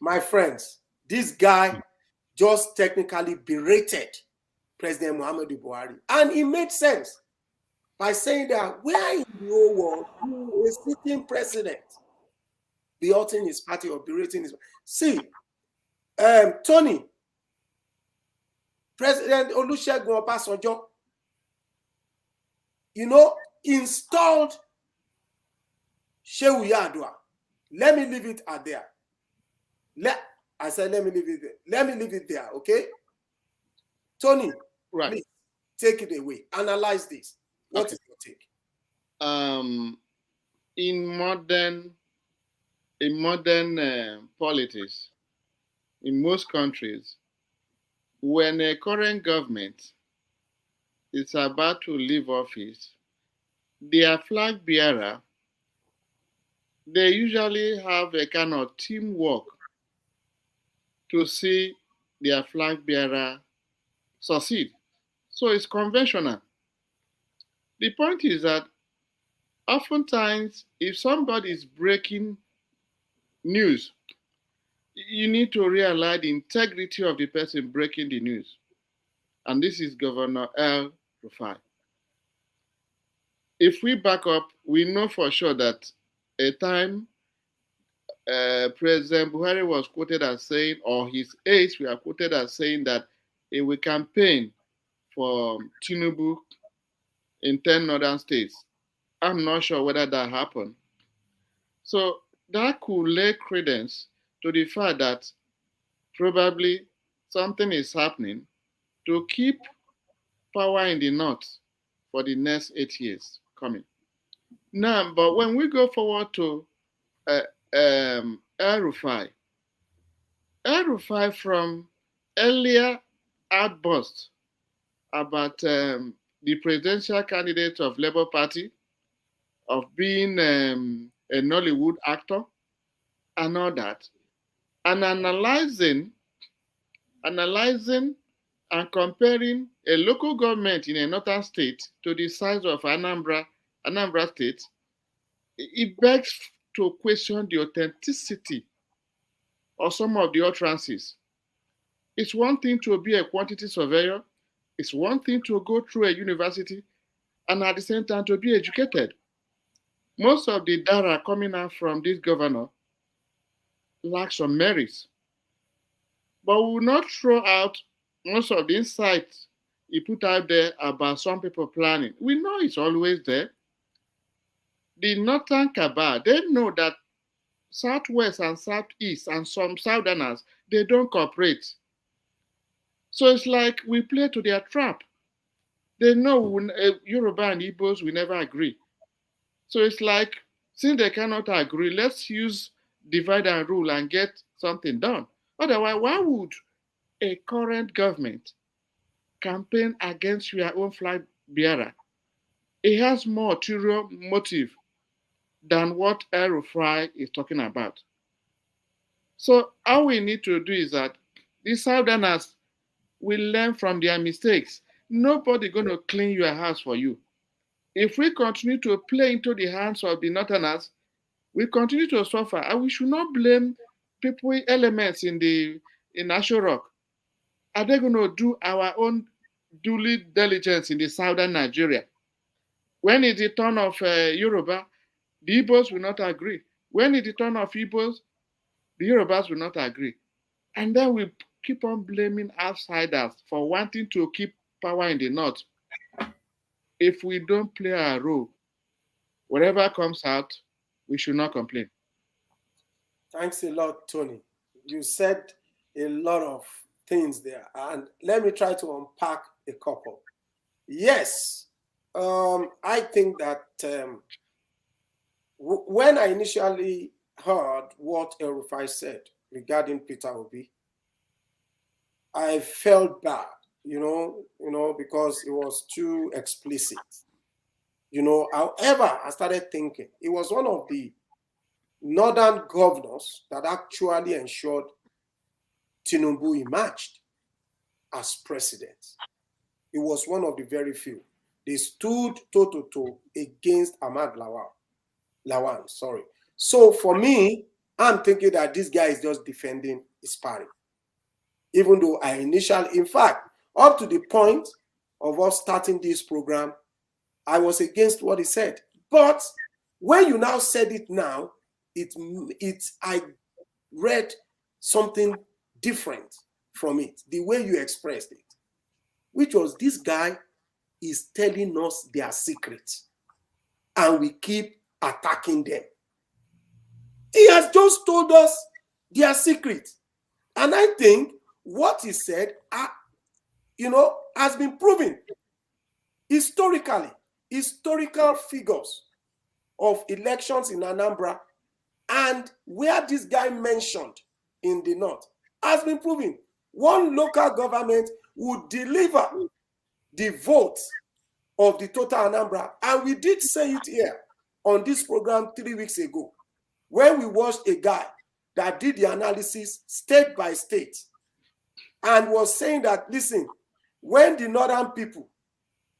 my friends, this guy just technically berated President Muhammadu Buhari. And it made sense by saying that where in the whole world will a sitting president be hurting his party or berating his. See, Tony, President Olusegun Obasanjo, installed Shehu Yadua. Let me leave it at there. I said, let me leave it there. Let me leave it there, okay? Tony, please take it away. Analyze this. What is your take? In modern politics, in most countries, when a current government is about to leave office, their flag bearer, they usually have a kind of teamwork to see their flag bearer succeed. So it's conventional. The point is that oftentimes, if somebody is breaking news, you need to realize the integrity of the person breaking the news. And this is Governor El-Rufai. If we back up, we know for sure that a time President Buhari was quoted as saying, or his aides were quoted as saying that he will campaign for Tinubu in 10 northern states. I'm not sure whether that happened. So that could lay credence to the fact that probably something is happening to keep power in the north for the next 8 years coming. Now, but when we go forward to El-Rufai from earlier outbursts about the presidential candidate of Labour Party, of being a Nollywood actor and all that, and analyzing and comparing a local government in a northern state to the size of Anambra State, it begs to question the authenticity of some of the utterances. It's one thing to be a quantity surveyor, it's one thing to go through a university, and at the same time to be educated. Most of the data coming out from this governor lacks some merits. But we will not throw out most of the insights he put out there about some people planning. We know it's always there. The northern cabal, they know that southwest and southeast and some southerners, they don't cooperate. So it's like we play to their trap. They know Yoruba and Igbos will never agree. So it's like, since they cannot agree, let's use divide and rule and get something done. Otherwise, why would a current government campaign against your own flag bearer? It has more ulterior motive than what El-Rufai is talking about. So all we need to do is that the Southerners will learn from their mistakes. Nobody going to clean your house for you. If we continue to play into the hands of the Northerners, we continue to suffer, and we should not blame people, elements in Asho Rock. Are they going to do our own due diligence in the southern Nigeria? When it's the turn of Yoruba, the Igbos will not agree. When it's the turn of Igbos, the Yorubas will not agree. And then we keep on blaming outsiders for wanting to keep power in the north. If we don't play our role, whatever comes out, we should not complain. Thanks a lot, Tony. You said a lot of things there, and let me try to unpack a couple. Yes, I think that when I initially heard what El-Rufai said regarding Peter Obi, I felt bad, because it was too explicit. However, I started thinking it was one of the northern governors that actually ensured Tinubu emerged as president. It was one of the very few. They stood toe-to-toe against Ahmad Lawan. So for me, I'm thinking that this guy is just defending his party. Even though in fact, up to the point of us starting this program, I was against what he said. But when you now said it now, I read something different from it, the way you expressed it, which was this guy is telling us their secrets and we keep attacking them. He has just told us their secret. And I think what he said, has been proven historically. Historical figures of elections in Anambra and where this guy mentioned in the north has been proven. One local government would deliver the votes of the total Anambra. And we did say it here on this program 3 weeks ago, when we watched a guy that did the analysis state by state and was saying that, listen, when the northern people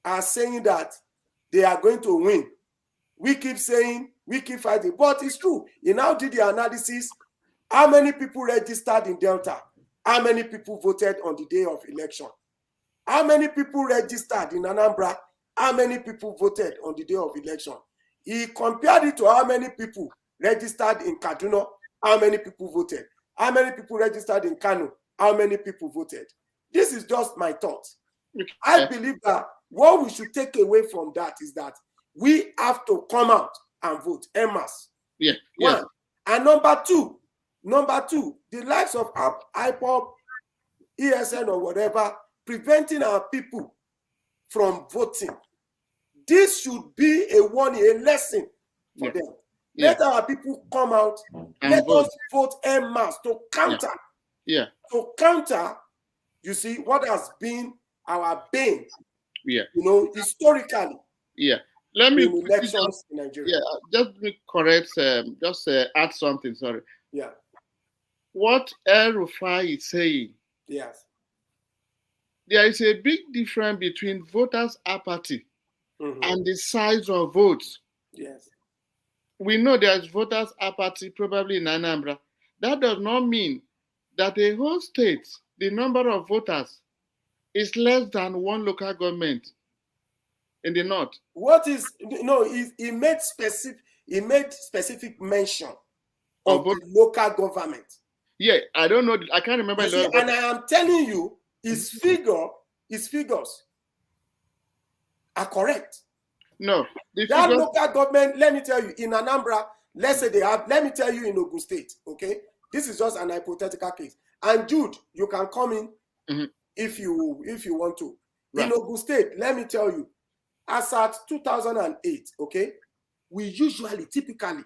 are saying that they are going to win, we keep saying, we keep fighting. But it's true. He now did the analysis. How many people registered in Delta? How many people voted on the day of election? How many people registered in Anambra? How many people voted on the day of election? He compared it to how many people registered in Kaduna, how many people voted. How many people registered in Kano, how many people voted. This is just my thought. I believe that what we should take away from that is that we have to come out and vote en masse. Yeah. One. And number two, the likes of IPOP, ESN or whatever, preventing our people from voting. This should be a warning, a lesson for them. Let our people come out. Let us vote en masse to counter. Yeah. To counter, you see, what has been our bane. Yeah. Historically. Yeah. Let me elections in Nigeria. Yeah, just correct. Add something. Sorry. Yeah. What El-Rufai is saying. Yes. There is a big difference between voters' apathy and the size of votes. Yes. We know there's voters' apathy probably in Anambra. That does not mean that a whole state, the number of voters, is less than one local government in the north. He made specific mention of the local government. Yeah, I don't know. I can't remember. And I am telling you, his figures are correct. No. That local government, let me tell you, in Anambra, let's say let me tell you in Ogun State, okay? This is just an hypothetical case. And Jude, you can come in if you want to. Right. In Ogun State, let me tell you, as at 2008, okay, we typically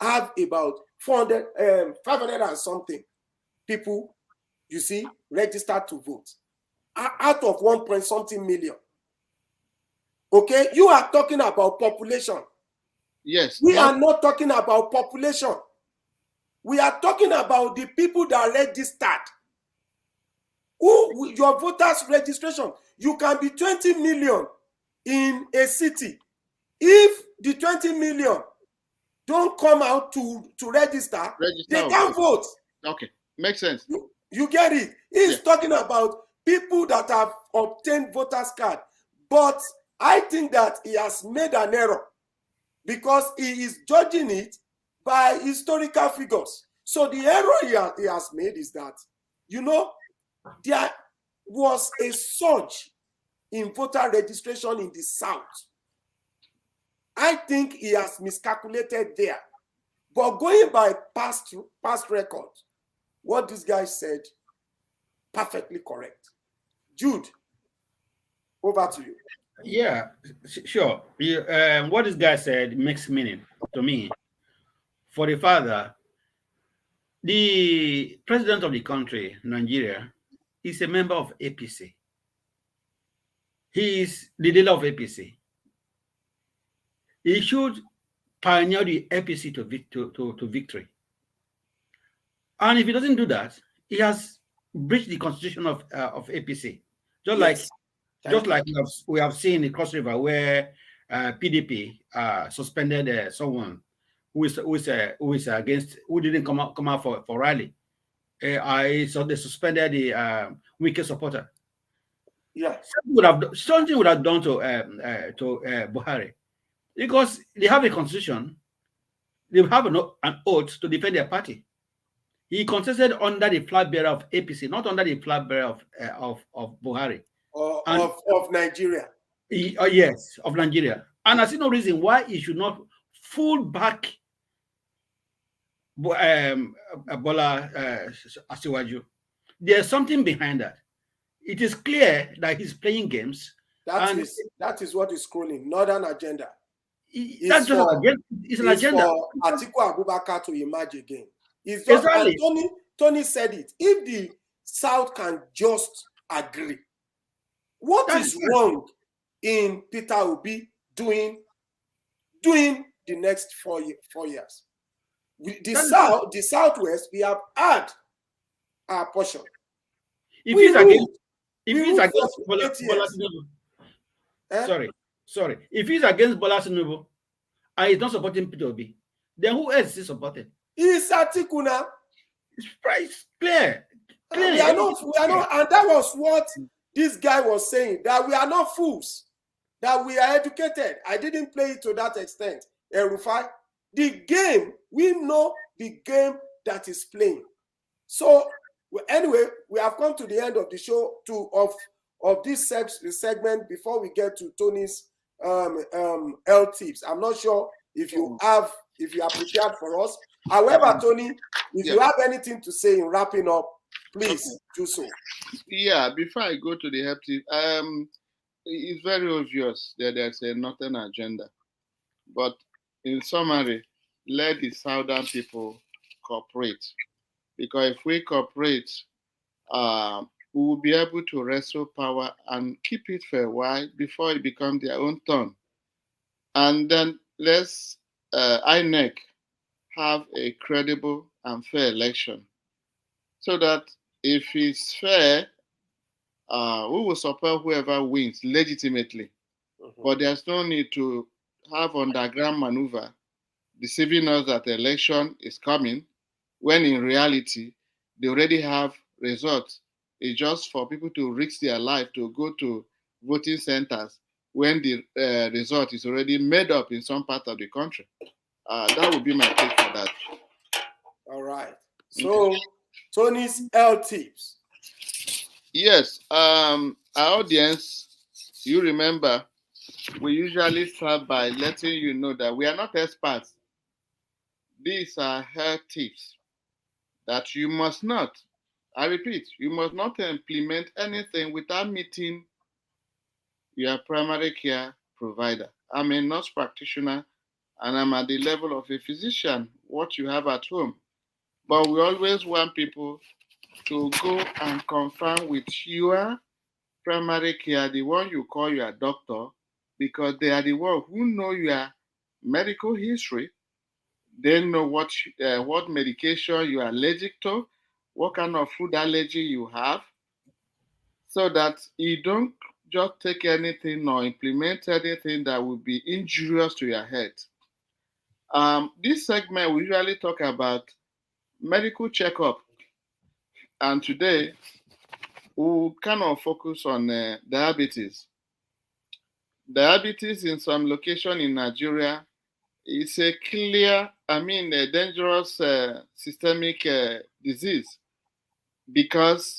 have about 500 and something people, you see, registered to vote out of 1.something million. Okay, you are talking about population. Yes. We are not talking about population. We are talking about the people that registered. Your voters registration, you can be 20 million in a city. If the 20 million don't come out to register, they can't vote. Okay, makes sense. You get it? He's talking about people that have obtained voters card. But I think that he has made an error because he is judging it by historical figures. So the error he has made is that, there was a surge in voter registration in the South. I think he has miscalculated there. But going by past records, what this guy said, perfectly correct. Jude, over to you. Yeah, sure. What this guy said makes meaning to me. For the father, the president of the country, Nigeria, is a member of APC. He is the leader of APC. He should pioneer the APC to victory. And if he doesn't do that, he has breached the constitution of APC. Just like we have seen in Cross River, where PDP suspended someone who is against, who didn't come out for rally. So they suspended the Wike supporter. Yeah, something would have done to Buhari, because they have a constitution They have an oath to defend their party. He contested under the flag bearer of APC, not under the flag bearer of Buhari. Of Nigeria. Yes, of Nigeria. And I see no reason why he should not full back Bola Asiwaju. There's something behind that. It is clear that he's playing games. That is what is calling Northern Agenda. That's just an agenda. For Atiku Abubakar to emerge again. It's just, exactly. And Tony said it. If the South can just agree, what is wrong in Peter Obi doing the next 4 years? The Southwest, we have had our portion. If he's against Bola Tinubu, sorry. If he's against Bola Tinubu and he's not supporting Peter Obi, then who else is he supporting? It's Atiku now. It's clear. We are not, and that was what this guy was saying, that we are not fools, that we are educated. I didn't play it to that extent. El-Rufai, the game, we know the game that is playing. So anyway, we have come to the end of the show of this segment before we get to Tony's L tips. I'm not sure if you are prepared for us. However, Tony, if you have anything to say in wrapping up, please do so. Yeah, before I go to the help tip, it's very obvious that there's a northern agenda. But in summary, let the southern people cooperate. Because if we cooperate, we will be able to wrestle power and keep it for a while before it becomes their own turn. And then let's INEC have a credible and fair election, so that if it's fair, we will support whoever wins legitimately. But there's no need to have underground maneuver deceiving us that the election is coming, when in reality, they already have results. It's just for people to risk their life to go to voting centers when the result is already made up in some part of the country. That would be my take for that. All right. So, okay. Tony's L tips. Yes. Our audience, you remember, we usually start by letting you know that we are not experts. These are health tips that you must not, I repeat, you must not implement anything without meeting your primary care provider. I'm a nurse practitioner and I'm at the level of a physician, what you have at home. But we always want people to go and confirm with your primary care, the one you call your doctor, because they are the one who know your medical history. They know what medication you are allergic to, what kind of food allergy you have, so that you don't just take anything or implement anything that will be injurious to your health. This segment we usually talk about medical checkup, and today we'll kind of focus on diabetes. Diabetes in some location in Nigeria is a clear, a dangerous systemic disease, because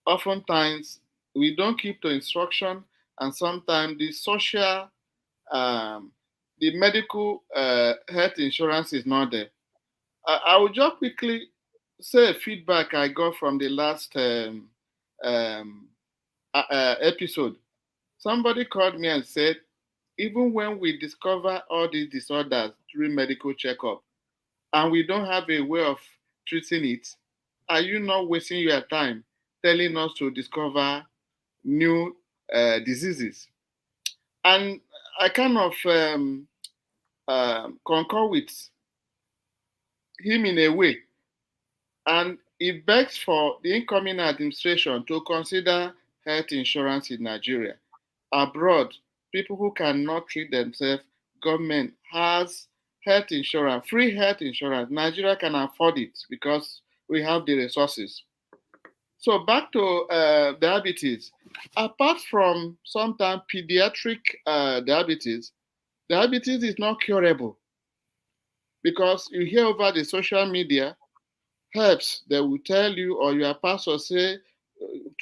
oftentimes we don't keep to instruction, and sometimes the social, the medical health insurance is not there. I will just quickly say a feedback I got from the last episode. Somebody called me and said, even when we discover all these disorders during medical checkup and we don't have a way of treating it, are you not wasting your time telling us to discover new diseases? And I kind of concur with him in a way. And it begs for the incoming administration to consider health insurance in Nigeria. Abroad, people who cannot treat themselves, government has health insurance, free health insurance. Nigeria can afford it because we have the resources. So back to diabetes. Apart from sometimes pediatric diabetes is not curable. Because you hear over the social media, herbs, they will tell you, or your pastor say,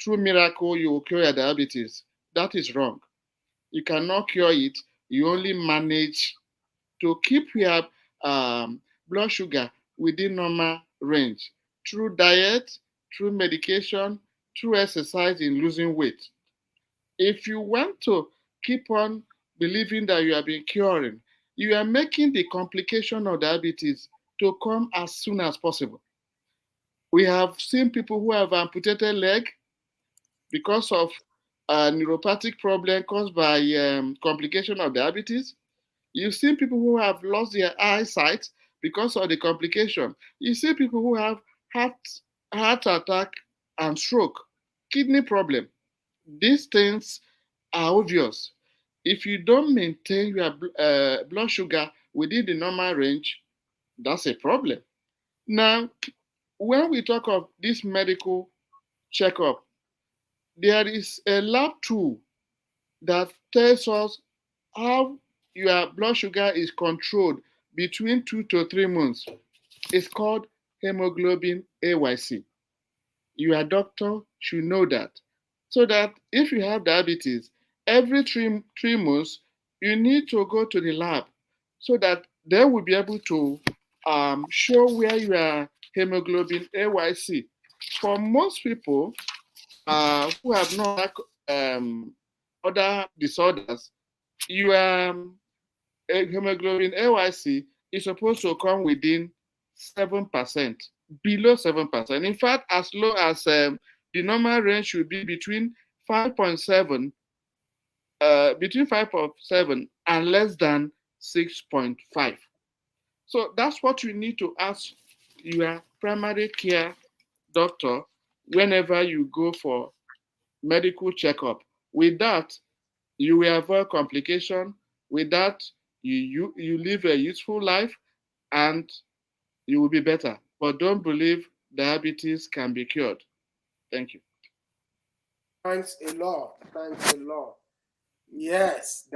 through miracle, you will cure your diabetes. That is wrong. You cannot cure it. You only manage to keep your blood sugar within normal range through diet, through medication, through exercise in losing weight. If you want to keep on believing that you have been curing, you are making the complication of diabetes to come as soon as possible. We have seen people who have amputated leg because of a neuropathic problem caused by complication of diabetes. You've seen people who have lost their eyesight because of the complication. You see people who have heart attack and stroke, kidney problem. These things are obvious. If you don't maintain your blood sugar within the normal range, that's a problem. Now, when we talk of this medical checkup, there is a lab tool that tells us how your blood sugar is controlled between 2 to 3 months. It's called hemoglobin A1C. Your doctor should know that. So that if you have diabetes, every three months, you need to go to the lab so that they will be able to show where your hemoglobin A1C. For most people who have not other disorders, your hemoglobin A1C is supposed to come within 7%, below 7%. In fact, as low as the normal range should be between 5.7, between 5.7 and less than 6.5. So that's what you need to ask your primary care doctor whenever you go for medical checkup. With that, you will avoid complication. With that, you live a useful life and you will be better. But don't believe diabetes can be cured. Thank you. Thanks a lot. Thanks a lot. Yes,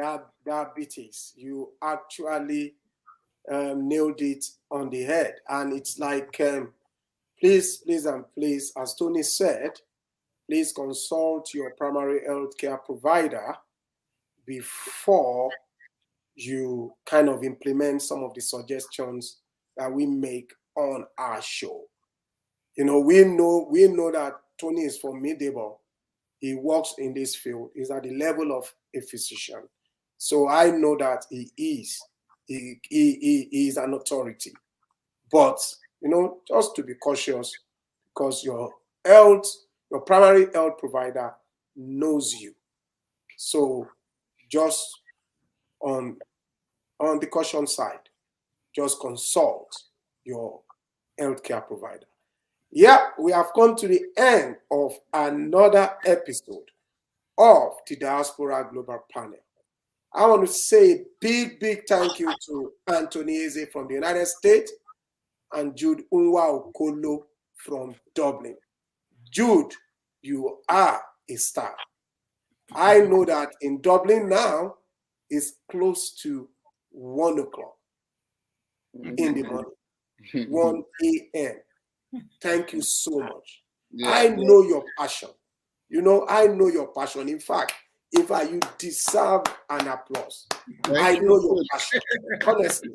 diabetes. You actually nailed it on the head. And it's like, please, as Tony said, please consult your primary health care provider before you kind of implement some of the suggestions that we make on our show. You know, we know that Tony is formidable. He works in this field. He's at the level of a physician. So I know that he is an authority. But, you know, just to be cautious, because your primary health provider knows you. So just on the caution side, just consult your healthcare provider. Yeah, we have come to the end of another episode of the Diaspora Global Panel. I want to say a big thank you to Anthony Eze from the United States and Jude Unwa Okolo from Dublin. Jude, you are a star. I know that in Dublin now, it's close to 1 o'clock in the morning, 1 a.m. Thank you so much. Yeah. I know your passion. You know, I know your passion. In fact, you deserve an applause. I know your passion. Honestly.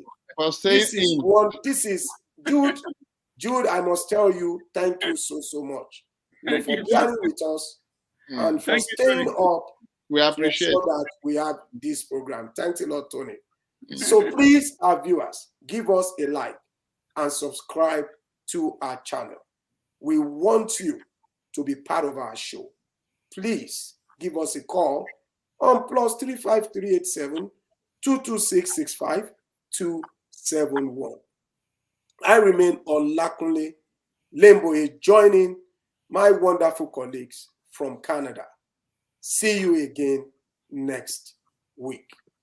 This is Jude, I must tell you, thank you so much. You know, for being with us and for staying up. We appreciate that we have this program. Thanks a lot, Tony. So please, our viewers, give us a like and subscribe to our channel. We want you to be part of our show. Please give us a call on +35 387 226 65271. I remain Olakunle Lemboye, joining my wonderful colleagues from Canada. See you again next week.